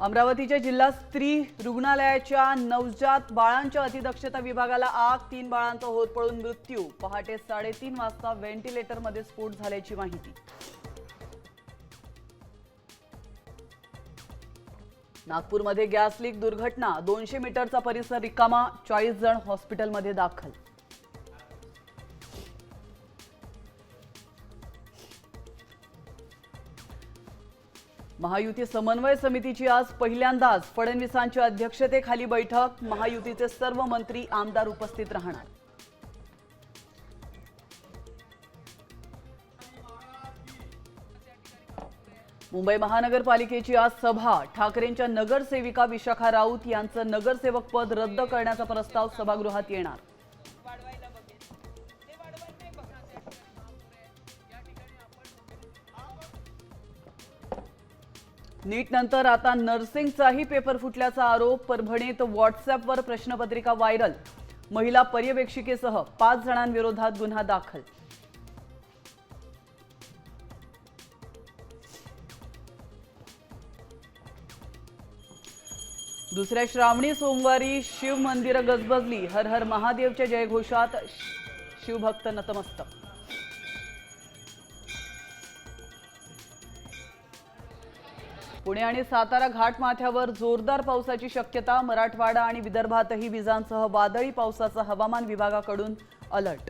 अमरावतीच्या जिल्हा स्त्री रुग्णालयाच्या नवजात बाळांच्या अतिदक्षता विभागाला आग, 3 बाळांचा होरपळून मृत्यू। पहाटे 3:30 वाजता व्हेंटिलेटरमध्ये स्फोट झाल्याची माहिती। नागपूरमध्ये गॅस लीक दुर्घटना, 200 मीटरचा परिसर रिकामा, 40 जण हॉस्पिटलमध्ये दाखल। महायुती समन्वय समितीची आज पहिल्यांदाच फडणवीसांच्या अध्यक्षतेखाली बैठक। महायुतीचे सर्व मंत्री आमदार उपस्थित राहणार। मुंबई महानगरपालिकेची आज सभा। ठाकरेंच्या नगरसेविका विशाखा राऊत यांचं नगरसेवक पद रद्द करण्याचा प्रस्ताव सभागृहात येणार। नीट नंतर आता नर्सिंगचाही पेपर फुटल्याचा आरोप। परभणीत व्हॉट्सअॅपवर प्रश्नपत्रिका व्हायरल, महिला पर्यवेक्षिकेसह 5 जणांविरोधात गुन्हा दाखल। दुसऱ्या श्रावणी सोमवारी शिव मंदिरं गजबजली, हर हर महादेवच्या जयघोषात शिवभक्त नतमस्तक। पुणे आणि सातारा घाटमाथ्यावर जोरदार पावसाची शक्यता। मराठवाडा आणि विदर्भातही विजांसह वादळी पावसाचा हवामान विभागाकडून अलर्ट।